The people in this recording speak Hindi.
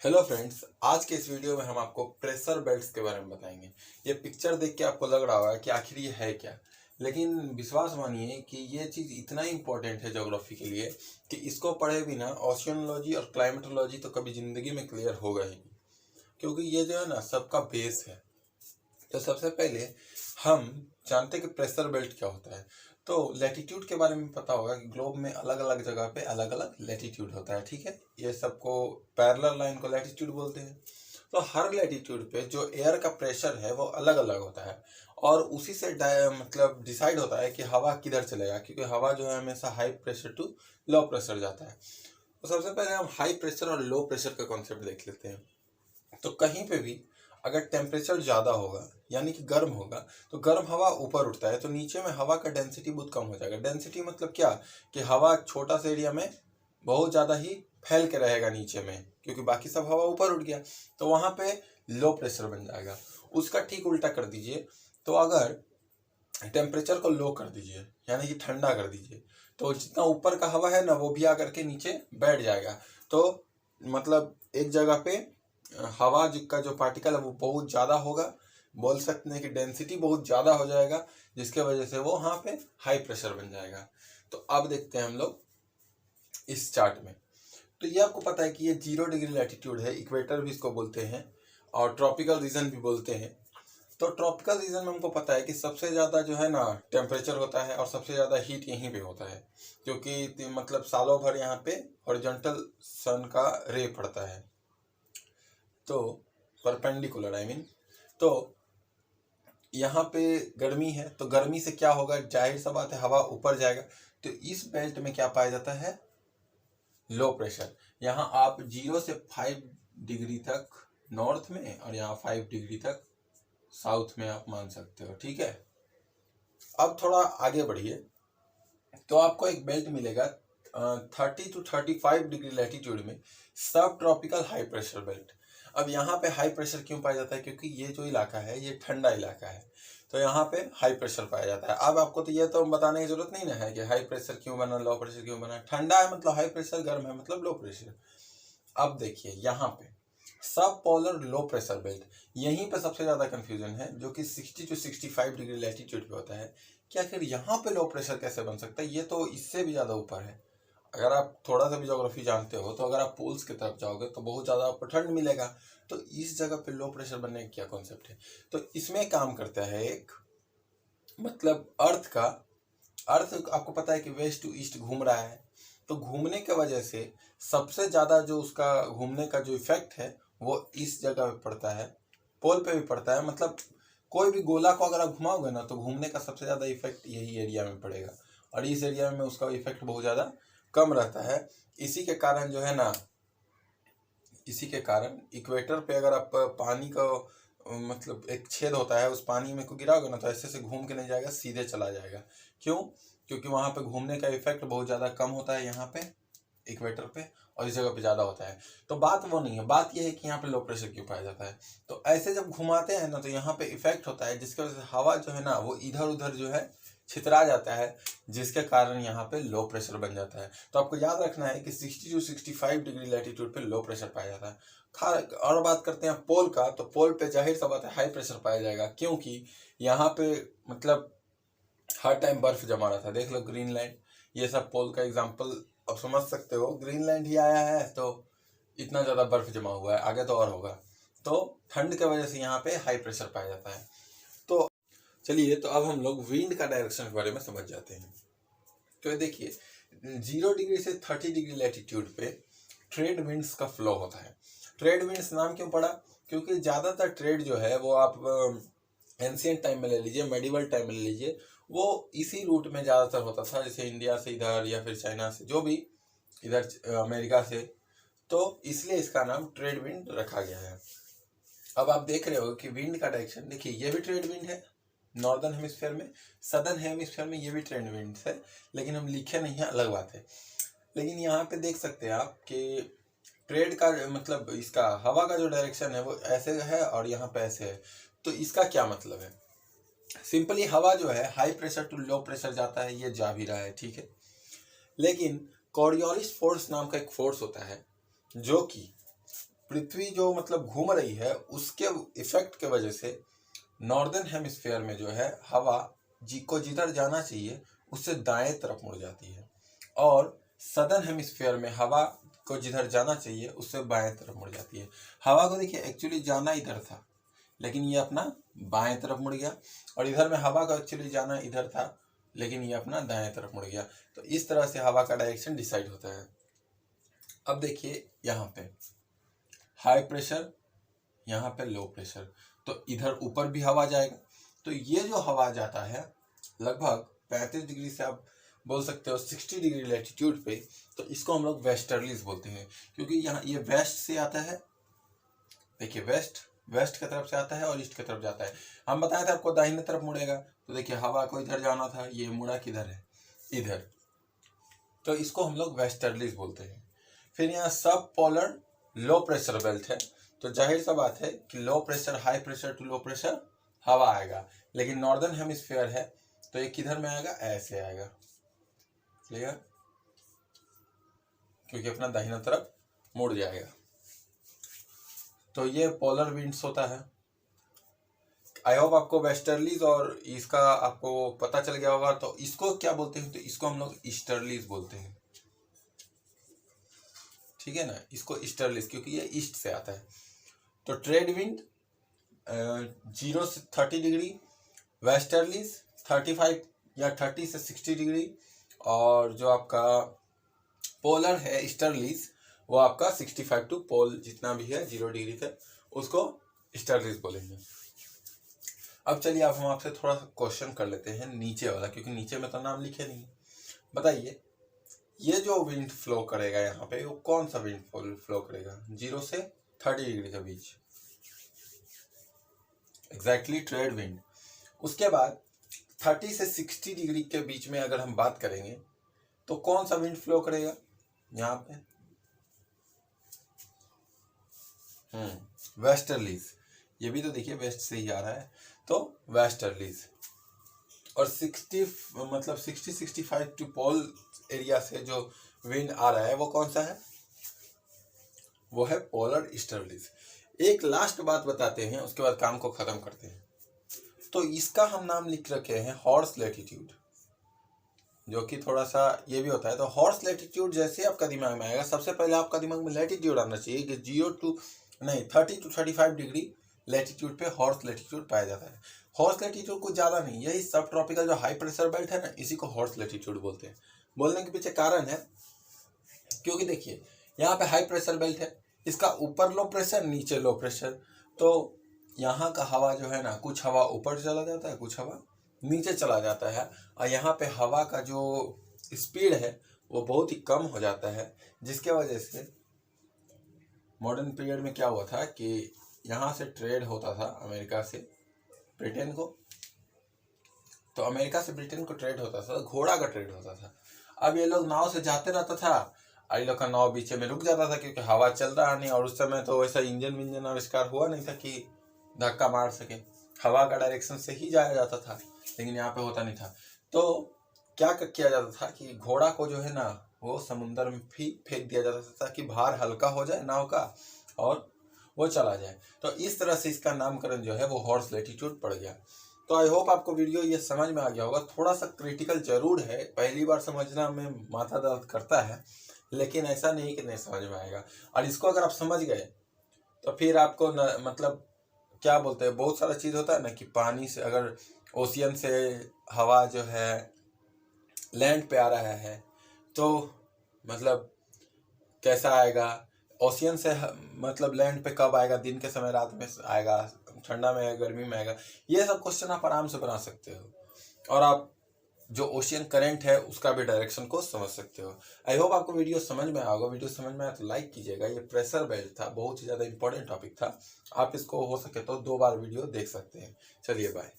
हेलो फ्रेंड्स, आज के इस वीडियो में हम आपको प्रेशर बेल्ट्स के बारे में बताएंगे। ये पिक्चर देख के आपको लग रहा होगा कि आखिर ये है क्या, लेकिन विश्वास मानिए कि ये चीज़ इतना इम्पोर्टेंट है ज्योग्राफी के लिए कि इसको पढ़े बिना ओशियनोलॉजी और क्लाइमेटोलॉजी तो कभी ज़िंदगी में क्लियर होगा ही नहीं, क्योंकि ये जो है ना सबका बेस है। तो सबसे पहले हम जानते हैं कि प्रेशर बेल्ट क्या होता है। तो लैटिट्यूड के बारे में पता होगा कि ग्लोब में अलग अलग जगह पे अलग अलग लैटिट्यूड होता है, ठीक है। ये सबको पैरेलल लाइन को लैटिट्यूड बोलते हैं। तो हर लैटिट्यूड पे जो एयर का प्रेशर है वो अलग अलग होता है और उसी से मतलब डिसाइड होता है कि हवा किधर चलेगा, क्योंकि हवा जो है हमेशा high pressure to low pressure जाता है। तो सबसे पहले हम हाई प्रेशर और लो प्रेशर का कॉन्सेप्ट देख लेते हैं। तो कहीं पे भी अगर टेम्परेचर ज़्यादा होगा यानी कि गर्म होगा तो गर्म हवा ऊपर उठता है, तो नीचे में हवा का डेंसिटी बहुत कम हो जाएगा। डेंसिटी मतलब क्या कि हवा छोटा सा एरिया में बहुत ज़्यादा ही फैल के रहेगा नीचे में, क्योंकि बाकी सब हवा ऊपर उठ गया, तो वहाँ पे लो प्रेशर बन जाएगा। उसका ठीक उल्टा कर दीजिए, तो अगर टेम्परेचर को लो कर दीजिए यानी कि ठंडा कर दीजिए, तो जितना ऊपर का हवा है ना वो भी आकर के नीचे बैठ जाएगा। तो मतलब एक जगह पे हवा का जो पार्टिकल है वो बहुत ज़्यादा होगा, बोल सकते हैं कि डेंसिटी बहुत ज़्यादा हो जाएगा, जिसके वजह से वो वहाँ पे हाई प्रेशर बन जाएगा। तो अब देखते हैं हम लोग इस चार्ट में। तो ये आपको पता है कि ये 0 डिग्री लैटिट्यूड है, इक्वेटर भी इसको बोलते हैं और ट्रॉपिकल रीजन भी बोलते हैं। तो ट्रॉपिकल रीजन में हमको पता है कि सबसे ज़्यादा जो है ना टेम्परेचर होता है और सबसे ज़्यादा हीट यहीं पे होता है, क्योंकि मतलब सालों भर यहाँ पे हॉरिजॉन्टल सन का रे पड़ता है, तो परपेंडिकुलर आई मीन। तो यहाँ पे गर्मी है, तो गर्मी से क्या होगा, जाहिर सा बात है हवा ऊपर जाएगा। तो इस बेल्ट में क्या पाया जाता है, लो प्रेशर। यहाँ आप 0 से 5 डिग्री तक नॉर्थ में और यहाँ 5 डिग्री तक साउथ में आप मान सकते हो, ठीक है। अब थोड़ा आगे बढ़िए तो आपको एक बेल्ट मिलेगा 30 to 35 डिग्री लैटिट्यूड में, सब ट्रॉपिकल हाई प्रेशर बेल्ट। अब यहाँ पे हाई प्रेशर क्यों पाया जाता है, क्योंकि ये जो इलाका है ये ठंडा इलाका है, तो यहाँ पे हाई प्रेशर पाया जाता है। अब आपको तो ये तो बताने की जरूरत नहीं ना है कि हाई प्रेशर क्यों बना, लो प्रेशर क्यों बना। ठंडा है मतलब हाई प्रेशर, गर्म है मतलब लो प्रेशर। अब देखिए यहाँ पे सब पोलर लो प्रेशर बेल्ट, यहीं पे सबसे ज़्यादा कंफ्यूजन है, जो कि 60 to 65 डिग्री लैटिट्यूड पे होता है। कि आखिर यहाँ पे लो प्रेशर कैसे बन सकता है, ये तो इससे भी ज़्यादा ऊपर है। अगर आप थोड़ा सा भी ज्योग्राफी जानते हो तो अगर आप पोल्स की तरफ जाओगे तो बहुत ज़्यादा आपको ठंड मिलेगा, तो इस जगह पे लो प्रेशर बनने का क्या कॉन्सेप्ट है। तो इसमें काम करता है एक मतलब अर्थ आपको पता है कि वेस्ट टू ईस्ट घूम रहा है, तो घूमने की वजह से सबसे ज़्यादा जो उसका घूमने का जो इफेक्ट है वो इस जगह पे पड़ता है, पोल पे भी पड़ता है। मतलब कोई भी गोला को अगर आप घुमाओगे ना तो घूमने का सबसे ज़्यादा इफेक्ट यही एरिया में पड़ेगा, और इस एरिया में उसका इफेक्ट बहुत ज़्यादा कम रहता है। इसी के कारण जो है ना, इसी के कारण इक्वेटर पे अगर आप पानी का मतलब एक छेद होता है, उस पानी में को गिराओगे ना तो ऐसे से घूम के नहीं जाएगा, सीधे चला जाएगा। क्यों, क्योंकि वहाँ पे घूमने का इफेक्ट बहुत ज़्यादा कम होता है यहाँ पे इक्वेटर पे, और इस जगह पे ज़्यादा होता है। तो बात वो नहीं है, बात यह है कि यहाँ पे लो प्रेशर क्यों पाया जाता है। तो ऐसे जब घुमाते हैं ना तो यहाँ पे इफेक्ट होता है, जिसकी वजह से हवा जो है ना वो इधर उधर जो है छितरा जाता है, जिसके कारण यहाँ पे लो प्रेशर बन जाता है। तो आपको याद रखना है कि 60 to 65 डिग्री लैटिट्यूड पे लो प्रेशर पाया जाता है। और बात करते हैं पोल का, तो पोल पे जाहिर सा बात है हाई प्रेशर पाया जाएगा, क्योंकि यहाँ पे मतलब हर टाइम बर्फ जमा रहा था। देख लो ग्रीनलैंड, ये सब पोल का एग्जाम्पल अब समझ सकते हो। ग्रीनलैंड ही आया है तो इतना ज़्यादा बर्फ जमा हुआ है, आगे तो और होगा। तो ठंड की वजह से यहाँ पे हाई प्रेशर पाया जाता है। तो चलिए, तो अब हम लोग विंड का डायरेक्शन के बारे में समझ जाते हैं। तो ये देखिए 0 डिग्री से 30 डिग्री लैटिट्यूड पे ट्रेड विंड्स का फ्लो होता है। ट्रेड विंड्स नाम क्यों पड़ा, क्योंकि ज़्यादातर ट्रेड जो है वो आप एंशियंट टाइम में ले लीजिए, मेडिवल टाइम में ले लीजिए, वो इसी रूट में ज़्यादातर होता था, जैसे इंडिया से इधर या फिर चाइना से, जो भी इधर अमेरिका से। तो इसलिए इसका नाम ट्रेड विंड रखा गया है। अब आप देख रहे हो कि विंड का डायरेक्शन देखिए, ये भी ट्रेड विंड है नॉर्दर्न हेमिस्फीयर में, सदर्न हेमिस्फीयर में ये भी ट्रेड विंड है, लेकिन हम लिखे नहीं है, अलग बात है। लेकिन यहाँ पे देख सकते हैं आप कि ट्रेड का मतलब इसका हवा का जो डायरेक्शन है वो ऐसे है और यहाँ पे ऐसे है। तो इसका क्या मतलब है, सिंपली हवा जो है high pressure to low pressure जाता है, ये जा भी रहा है, ठीक है। लेकिन कॉरियोलिस फोर्स नाम का एक फोर्स होता है जो कि पृथ्वी जो मतलब घूम रही है उसके इफेक्ट के वजह से नॉर्दर्न हेमिस्फीयर में जो है हवा को जिधर जाना चाहिए उससे दाएं तरफ मुड़ जाती है, और सदर्न हेमिस्फीयर में हवा को जिधर जाना चाहिए उससे बाएं तरफ मुड़ जाती है। हवा को देखिए एक्चुअली जाना इधर था, लेकिन ये अपना बाएं तरफ मुड़ गया, और इधर में हवा का एक्चुअली जाना इधर था, लेकिन ये अपना दाएं तरफ मुड़ गया। तो इस तरह से हवा का डायरेक्शन डिसाइड होता है। अब देखिए यहाँ पे हाई प्रेशर, यहाँ पे लो प्रेशर, तो इधर ऊपर भी हवा जाएगा। तो ये जो हवा जाता है लगभग 35 डिग्री से आप बोल सकते हो 60 डिग्री लैटिट्यूड पे, तो इसको हम लोग वेस्टर्लीज बोलते हैं, क्योंकि यहाँ ये वेस्ट से आता है। देखिए वेस्ट की तरफ से आता है और ईस्ट की तरफ जाता है। हम बताए थे आपको दाहिने तरफ मुड़ेगा, तो देखिए हवा को इधर जाना था, ये मुड़ा किधर है, इधर, तो इसको हम लोग वेस्टर्लीज बोलते हैं। फिर यहाँ सब पोलर लो प्रेशर बेल्ट है, तो जाहिर सा बात है कि low pressure high pressure to low pressure हवा आएगा, लेकिन नॉर्दर्न हेमिस्फीयर है तो ये किधर में आएगा, ऐसे आएगा, क्लियर, क्योंकि अपना दाहिना तरफ मुड़ जाएगा। तो ये पोलर विंड्स होता है। आई होप आपको वेस्टर्लीज और इसका आपको पता चल गया होगा। तो इसको क्या बोलते हैं, तो इसको हम लोग ईस्टर्लीज बोलते हैं, ठीक है ना, इसको ईस्टर्लीज, क्योंकि ये ईस्ट से आता है। तो ट्रेड विंड 0 से 30 डिग्री, वेस्टर्लीज 35 या 30 से 60 डिग्री, और जो आपका पोलर है ईस्टर्लीज वो आपका 65 टू पोल जितना भी है 0 डिग्री तक, उसको ईस्टर्लीज बोलेंगे। अब चलिए अब हम आपसे थोड़ा सा क्वेश्चन कर लेते हैं नीचे वाला, क्योंकि नीचे में तो नाम लिखे नहीं। बताइए ये जो विंड फ्लो करेगा यहाँ पे, वो कौन सा विंड फ्लो करेगा 0 से 30 डिग्री के बीच, एग्जैक्टली ट्रेड विंड। उसके बाद 30 से 60 डिग्री के बीच में अगर हम बात करेंगे तो कौन सा विंड फ्लो करेगा यहाँ पे, वेस्टर्लीज। ये भी तो देखिए वेस्ट से ही आ रहा है, तो वेस्टर्लीज। और 60-65 टू पोल एरिया से जो विंड आ रहा है वो कौन सा है, वो है पोलर ईस्टर्लीज। एक लास्ट बात बताते हैं, उसके बाद काम को खत्म करते हैं। तो इसका हम नाम लिख रखे हैं हॉर्स लैटिट्यूड, जो कि थोड़ा सा ये भी होता है। तो हॉर्स लैटिट्यूड जैसे आपका दिमाग में आएगा, सबसे पहले आपका दिमाग में लैटिट्यूड आना चाहिए कि 30 to 35 डिग्री लैटिट्यूड पे हॉर्स लैटिट्यूड पाया जाता है। हॉर्स लैटिट्यूड कुछ ज़्यादा नहीं, यही सब ट्रॉपिकल जो हाई प्रेशर बेल्ट है ना, इसी को हॉर्स लैटिट्यूड बोलते हैं। बोलने के पीछे कारण है, क्योंकि देखिए यहाँ पे हाई प्रेशर बेल्ट है, इसका ऊपर लो प्रेशर नीचे लो प्रेशर, तो यहाँ का हवा जो है ना, कुछ हवा ऊपर चला जाता है, कुछ हवा नीचे चला जाता है, और यहाँ पे हवा का जो स्पीड है वो बहुत ही कम हो जाता है, जिसके वजह से मॉडर्न पीरियड में क्या हुआ था कि यहाँ से ट्रेड होता था अमेरिका से ब्रिटेन को, तो अमेरिका से ब्रिटेन को ट्रेड होता था, घोड़ा का ट्रेड होता था। अब ये लोग नाव से जाते रहता था, और ये लोग का नाव बीच में रुक जाता था, क्योंकि हवा चल रहा नहीं, और उस समय तो वैसा इंजन विंजन आविष्कार हुआ नहीं था कि धक्का मार सके, हवा का डायरेक्शन से ही जाया जाता था, लेकिन यहाँ पे होता नहीं था। तो क्या किया जाता था कि घोड़ा को जो है ना वो समुद्र में फेंक दिया जाता था, ताकि भार हल्का हो जाए नाव का और वो चला जाए। तो इस तरह से इसका नामकरण जो है वो हॉर्स लैटिट्यूड पड़ गया। तो आई होप आपको वीडियो ये समझ में आ गया होगा। थोड़ा सा क्रिटिकल जरूर है, पहली बार समझना में माथा दर्द करता है, लेकिन ऐसा नहीं कि नहीं समझ में आएगा। और इसको अगर आप समझ गए तो फिर आपको मतलब क्या बोलते हैं, बहुत सारा चीज़ होता है ना कि पानी से, अगर ओशियन से हवा जो है लैंड पे आ रहा है तो मतलब कैसा आएगा, ओशियन से मतलब लैंड पे कब आएगा, दिन के समय, रात में आएगा, ठंडा में आएगा, गर्मी में आएगा, ये सब क्वेश्चन आप आराम से बना सकते हो, और आप जो ओशियन करंट है उसका भी डायरेक्शन को समझ सकते हो। आई होप आपको वीडियो समझ में आएगा। वीडियो समझ में आया तो लाइक कीजिएगा। ये प्रेशर बेल्ट था, बहुत ही ज़्यादा इंपॉर्टेंट टॉपिक था, आप इसको हो सके तो 2 बार वीडियो देख सकते हैं। चलिए बाय।